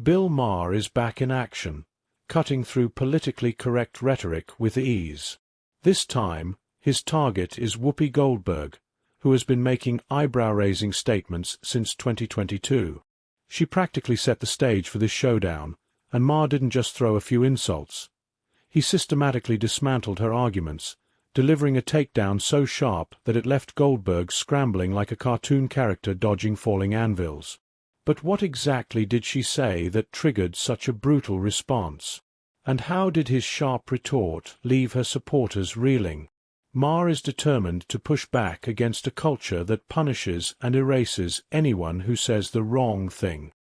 Bill Maher is back in action, cutting through politically correct rhetoric with ease. This time, his target is Whoopi Goldberg, who has been making eyebrow-raising statements since 2022. She practically set the stage for this showdown, and Maher didn't just throw a few insults. He systematically dismantled her arguments, delivering a takedown so sharp that it left Goldberg scrambling like a cartoon character dodging falling anvils. But what exactly did she say that triggered such a brutal response? And how did his sharp retort leave her supporters reeling? Maher is determined to push back against a culture that punishes and erases anyone who says the wrong thing.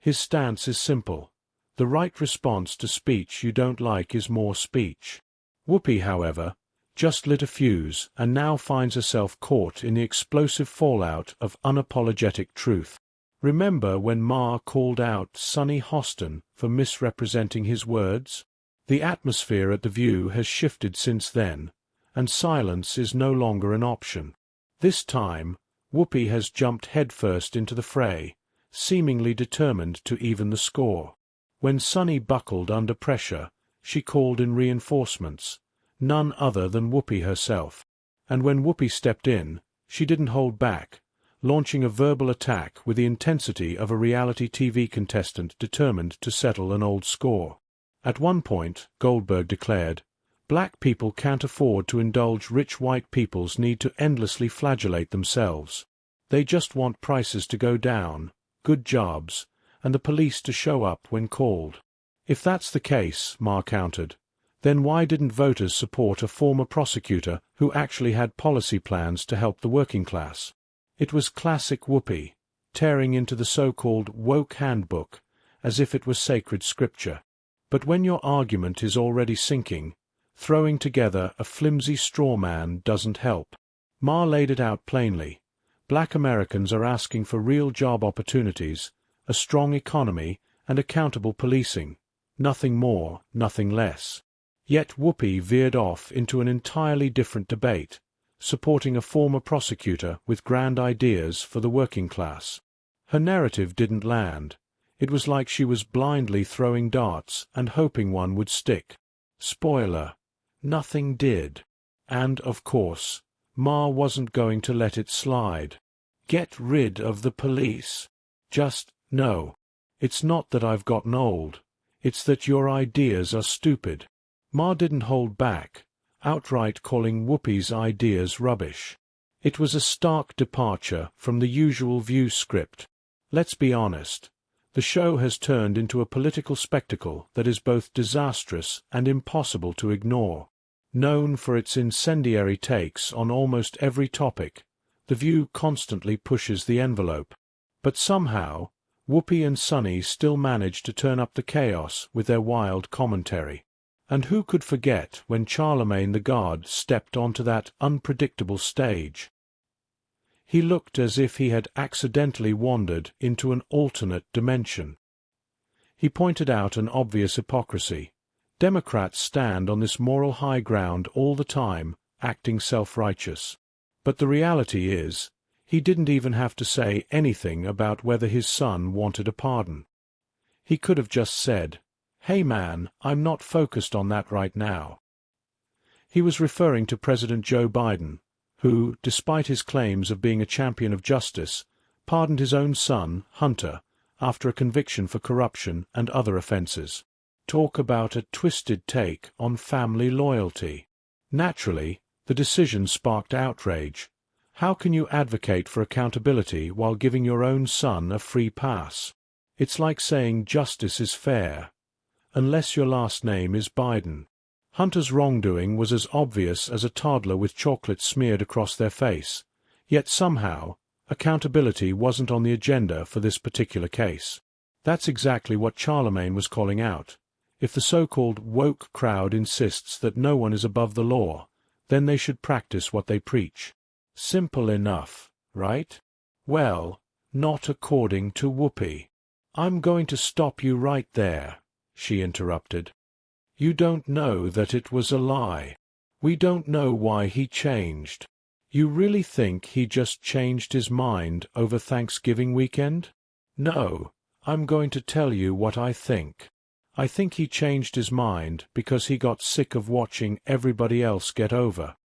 His stance is simple. The right response to speech you don't like is more speech. Whoopi, however, just lit a fuse and now finds herself caught in the explosive fallout of unapologetic truth. Remember when Maher called out Sunny Hostin for misrepresenting his words? The atmosphere at The View has shifted since then, and silence is no longer an option. This time, Whoopi has jumped headfirst into the fray, seemingly determined to even the score. When Sunny buckled under pressure, she called in reinforcements, none other than Whoopi herself. And when Whoopi stepped in, she didn't hold back, launching a verbal attack with the intensity of a reality TV contestant determined to settle an old score. At one point, Goldberg declared, "Black people can't afford to indulge rich white people's need to endlessly flagellate themselves. They just want prices to go down, good jobs, and the police to show up when called." If that's the case, Maher countered, then why didn't voters support a former prosecutor who actually had policy plans to help the working class? It was classic Whoopi, tearing into the so-called woke handbook as if it was sacred scripture. But when your argument is already sinking, throwing together a flimsy straw man doesn't help. Maher laid it out plainly. Black Americans are asking for real job opportunities, a strong economy, and accountable policing. Nothing more, nothing less. Yet Whoopi veered off into an entirely different debate, supporting a former prosecutor with grand ideas for the working class. Her narrative didn't land. It was like she was blindly throwing darts and hoping one would stick. Spoiler: nothing did. And, of course, Maher wasn't going to let it slide. Get rid of the police. Just, no. It's not that I've gotten old. It's that your ideas are stupid. Maher didn't hold back, outright calling Whoopi's ideas rubbish. It was a stark departure from the usual View script. Let's be honest. The show has turned into a political spectacle that is both disastrous and impossible to ignore. Known for its incendiary takes on almost every topic, The View constantly pushes the envelope. But somehow, Whoopi and Sunny still manage to turn up the chaos with their wild commentary. And who could forget when Charlemagne the God stepped onto that unpredictable stage? He looked as if he had accidentally wandered into an alternate dimension. He pointed out an obvious hypocrisy. Democrats stand on this moral high ground all the time, acting self-righteous. But the reality is, he didn't even have to say anything about whether his son wanted a pardon. He could have just said, "Hey man, I'm not focused on that right now." He was referring to President Joe Biden, who, despite his claims of being a champion of justice, pardoned his own son, Hunter, after a conviction for corruption and other offenses. Talk about a twisted take on family loyalty. Naturally, the decision sparked outrage. How can you advocate for accountability while giving your own son a free pass? It's like saying justice is fair, unless your last name is Biden. Hunter's wrongdoing was as obvious as a toddler with chocolate smeared across their face, yet somehow, accountability wasn't on the agenda for this particular case. That's exactly what Charlemagne was calling out. If the so-called woke crowd insists that no one is above the law, then they should practice what they preach. Simple enough, right? Well, not according to Whoopi. "I'm going to stop you right there," she interrupted. "You don't know that it was a lie. We don't know why he changed. You really think he just changed his mind over Thanksgiving weekend? No, I'm going to tell you what I think. I think he changed his mind because he got sick of watching everybody else get over.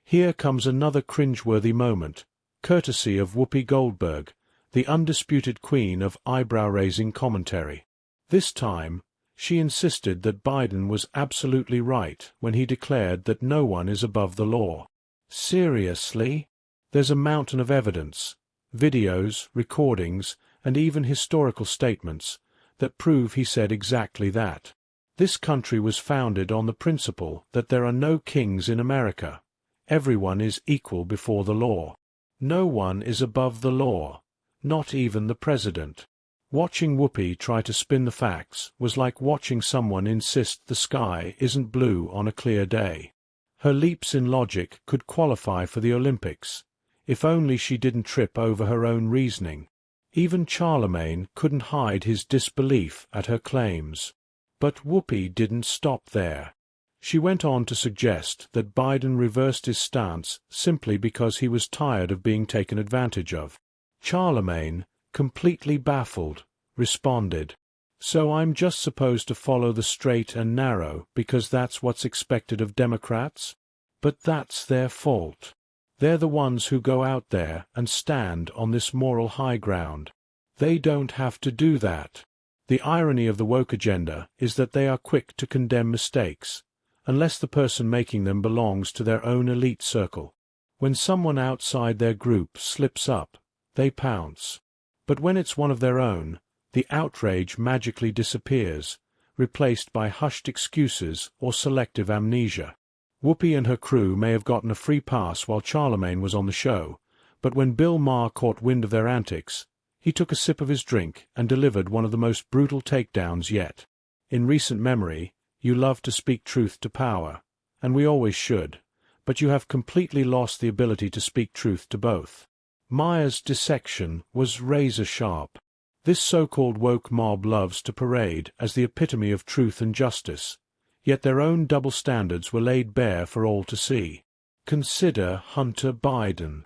Here comes another cringeworthy moment, courtesy of Whoopi Goldberg, the undisputed queen of eyebrow-raising commentary. This time, she insisted that Biden was absolutely right when he declared that no one is above the law. Seriously? There's a mountain of evidence, videos, recordings, and even historical statements, that prove he said exactly that. This country was founded on the principle that there are no kings in America. Everyone is equal before the law. No one is above the law, not even the president. Watching Whoopi try to spin the facts was like watching someone insist the sky isn't blue on a clear day. Her leaps in logic could qualify for the Olympics, if only she didn't trip over her own reasoning. Even Charlemagne couldn't hide his disbelief at her claims. But Whoopi didn't stop there. She went on to suggest that Biden reversed his stance simply because he was tired of being taken advantage of. Charlemagne, completely baffled, responded, "So I'm just supposed to follow the straight and narrow because that's what's expected of Democrats? But that's their fault. They're the ones who go out there and stand on this moral high ground. They don't have to do that." The irony of the woke agenda is that they are quick to condemn mistakes, unless the person making them belongs to their own elite circle. When someone outside their group slips up, they pounce. But when it's one of their own, the outrage magically disappears, replaced by hushed excuses or selective amnesia. Whoopi and her crew may have gotten a free pass while Charlemagne was on the show, but when Bill Maher caught wind of their antics, he took a sip of his drink and delivered one of the most brutal takedowns yet. In recent memory, you love to speak truth to power, and we always should, but you have completely lost the ability to speak truth to both. Maher's dissection was razor-sharp. This so-called woke mob loves to parade as the epitome of truth and justice, yet their own double standards were laid bare for all to see. Consider Hunter Biden.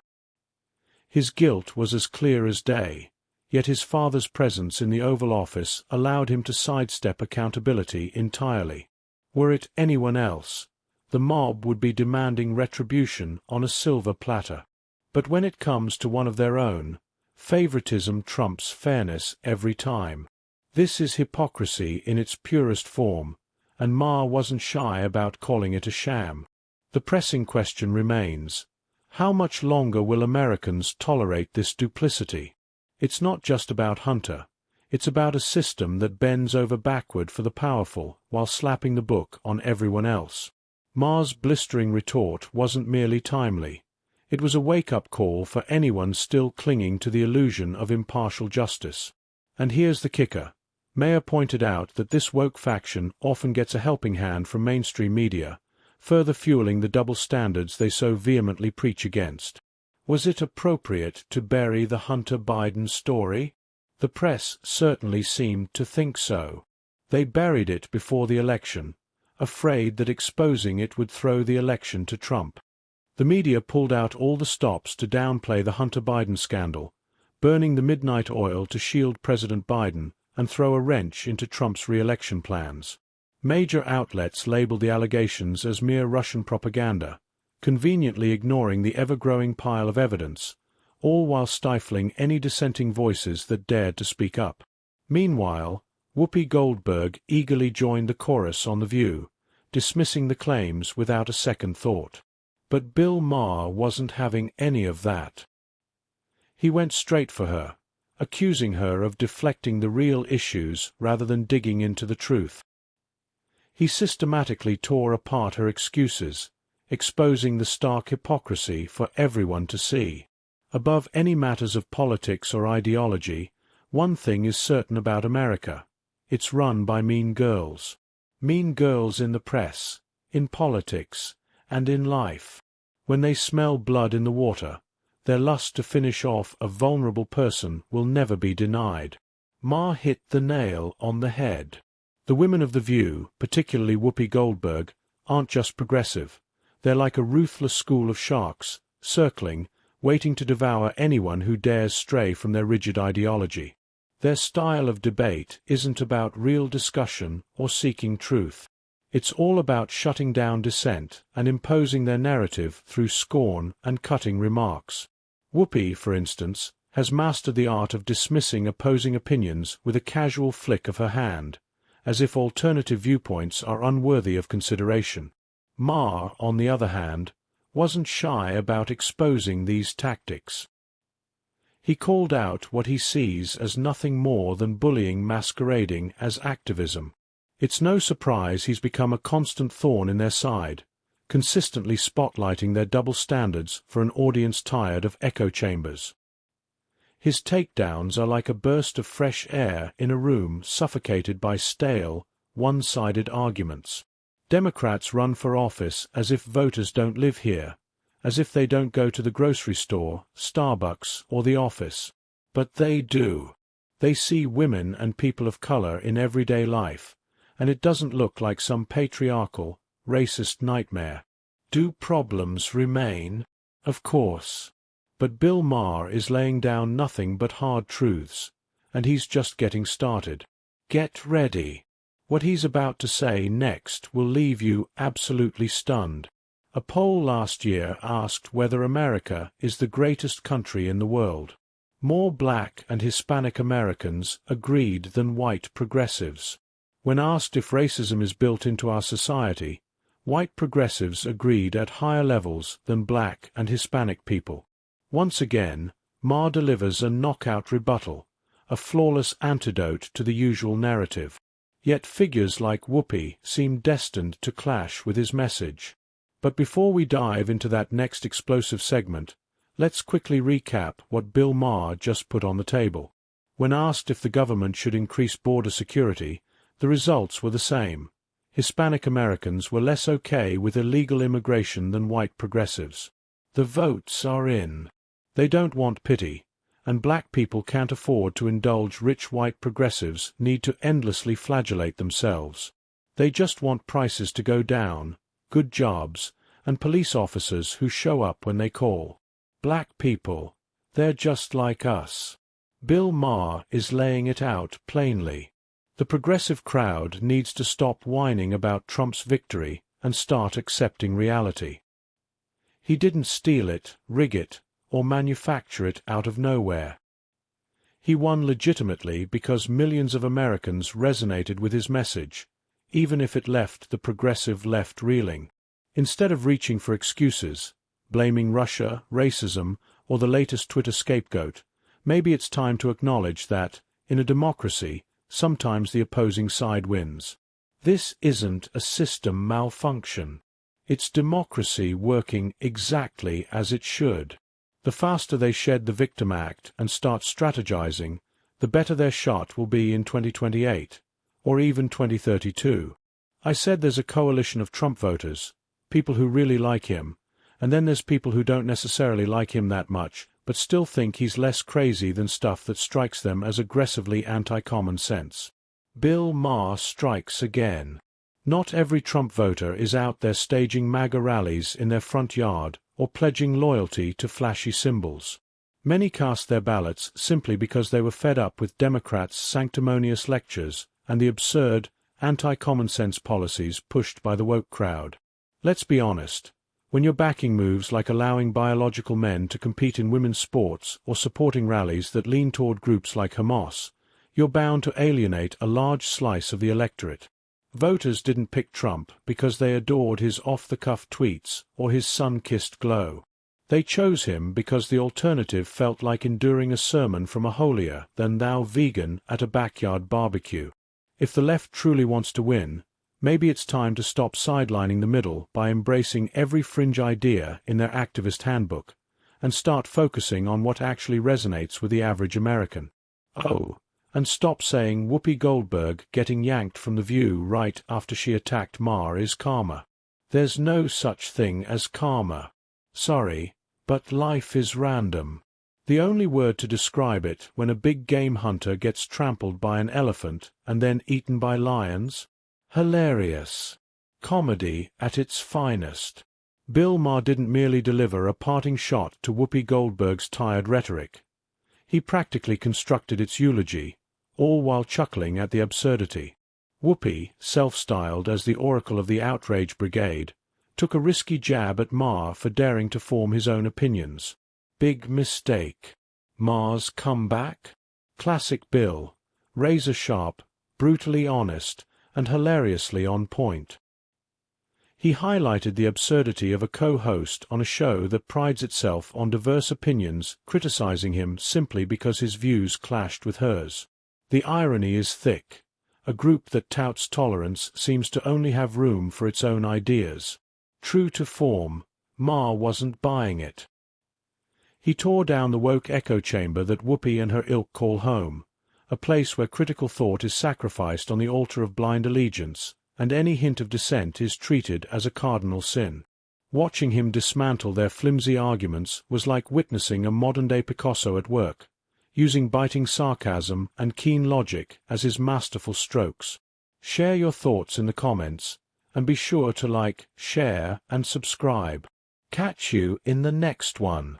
His guilt was as clear as day, yet his father's presence in the Oval Office allowed him to sidestep accountability entirely. Were it anyone else, the mob would be demanding retribution on a silver platter. But when it comes to one of their own, favoritism trumps fairness every time. This is hypocrisy in its purest form, and Maher wasn't shy about calling it a sham. The pressing question remains: how much longer will Americans tolerate this duplicity? It's not just about Hunter. It's about a system that bends over backward for the powerful while slapping the book on everyone else. Maher's blistering retort wasn't merely timely. It was a wake-up call for anyone still clinging to the illusion of impartial justice. And here's the kicker. Maher pointed out that this woke faction often gets a helping hand from mainstream media, further fueling the double standards they so vehemently preach against. Was it appropriate to bury the Hunter Biden story? The press certainly seemed to think so. They buried it before the election, afraid that exposing it would throw the election to Trump. The media pulled out all the stops to downplay the Hunter Biden scandal, burning the midnight oil to shield President Biden and throw a wrench into Trump's re-election plans. Major outlets labeled the allegations as mere Russian propaganda, conveniently ignoring the ever-growing pile of evidence, all while stifling any dissenting voices that dared to speak up. Meanwhile, Whoopi Goldberg eagerly joined the chorus on The View, dismissing the claims without a second thought. But Bill Maher wasn't having any of that. He went straight for her, accusing her of deflecting the real issues rather than digging into the truth. He systematically tore apart her excuses, exposing the stark hypocrisy for everyone to see. Above any matters of politics or ideology, one thing is certain about America: it's run by mean girls. Mean girls in the press, in politics, and in life. When they smell blood in the water, their lust to finish off a vulnerable person will never be denied. Maher hit the nail on the head. The women of The View, particularly Whoopi Goldberg, aren't just progressive. They're like a ruthless school of sharks, circling, waiting to devour anyone who dares stray from their rigid ideology. Their style of debate isn't about real discussion or seeking truth. It's all about shutting down dissent and imposing their narrative through scorn and cutting remarks. Whoopi, for instance, has mastered the art of dismissing opposing opinions with a casual flick of her hand, as if alternative viewpoints are unworthy of consideration. Maher, on the other hand, wasn't shy about exposing these tactics. He called out what he sees as nothing more than bullying masquerading as activism. It's no surprise he's become a constant thorn in their side, consistently spotlighting their double standards for an audience tired of echo chambers. His takedowns are like a burst of fresh air in a room suffocated by stale, one-sided arguments. Democrats run for office as if voters don't live here, as if they don't go to the grocery store, Starbucks, or the office. But they do. They see women and people of color in everyday life, and it doesn't look like some patriarchal, racist nightmare. Do problems remain? Of course. But Bill Maher is laying down nothing but hard truths, and he's just getting started. Get ready. What he's about to say next will leave you absolutely stunned. A poll last year asked whether America is the greatest country in the world. More Black and Hispanic Americans agreed than white progressives. When asked if racism is built into our society, white progressives agreed at higher levels than Black and Hispanic people. Once again, Maher delivers a knockout rebuttal, a flawless antidote to the usual narrative. Yet figures like Whoopi seem destined to clash with his message. But before we dive into that next explosive segment, let's quickly recap what Bill Maher just put on the table. When asked if the government should increase border security, the results were the same. Hispanic Americans were less okay with illegal immigration than white progressives. The votes are in. They don't want pity, and black people can't afford to indulge rich white progressives need to endlessly flagellate themselves. They just want prices to go down, good jobs, and police officers who show up when they call. Black people, they're just like us. Bill Maher is laying it out plainly. The progressive crowd needs to stop whining about Trump's victory and start accepting reality. He didn't steal it, rig it, or manufacture it out of nowhere. He won legitimately because millions of Americans resonated with his message, even if it left the progressive left reeling. Instead of reaching for excuses, blaming Russia, racism, or the latest Twitter scapegoat, maybe it's time to acknowledge that, in a democracy, sometimes the opposing side wins. This isn't a system malfunction. It's democracy working exactly as it should. The faster they shed the victim act and start strategizing, the better their shot will be in 2028, or even 2032. I said there's a coalition of Trump voters, people who really like him, and then there's people who don't necessarily like him that much, but still think he's less crazy than stuff that strikes them as aggressively anti-common sense. Bill Maher strikes again. Not every Trump voter is out there staging MAGA rallies in their front yard or pledging loyalty to flashy symbols. Many cast their ballots simply because they were fed up with Democrats' sanctimonious lectures and the absurd, anti-common sense policies pushed by the woke crowd. Let's be honest. When you're backing moves like allowing biological men to compete in women's sports or supporting rallies that lean toward groups like Hamas, you're bound to alienate a large slice of the electorate. Voters didn't pick Trump because they adored his off-the-cuff tweets or his sun-kissed glow. They chose him because the alternative felt like enduring a sermon from a holier-than-thou vegan at a backyard barbecue. If the left truly wants to win, maybe it's time to stop sidelining the middle by embracing every fringe idea in their activist handbook, and start focusing on what actually resonates with the average American. Oh, and stop saying Whoopi Goldberg getting yanked from The View right after she attacked Maher is karma. There's no such thing as karma. Sorry, but life is random. The only word to describe it when a big game hunter gets trampled by an elephant and then eaten by lions? Hilarious. Comedy at its finest. Bill Maher didn't merely deliver a parting shot to Whoopi Goldberg's tired rhetoric. He practically constructed its eulogy, all while chuckling at the absurdity. Whoopi, self-styled as the Oracle of the Outrage Brigade, took a risky jab at Maher for daring to form his own opinions. Big mistake. Maher's comeback? Classic Bill, razor-sharp, brutally honest, and hilariously on point. He highlighted the absurdity of a co-host on a show that prides itself on diverse opinions criticizing him simply because his views clashed with hers. The irony is thick. A group that touts tolerance seems to only have room for its own ideas. True to form, Maher wasn't buying it. He tore down the woke echo chamber that Whoopi and her ilk call home, a place where critical thought is sacrificed on the altar of blind allegiance, and any hint of dissent is treated as a cardinal sin. Watching him dismantle their flimsy arguments was like witnessing a modern-day Picasso at work, using biting sarcasm and keen logic as his masterful strokes. Share your thoughts in the comments, and be sure to like, share, and subscribe. Catch you in the next one.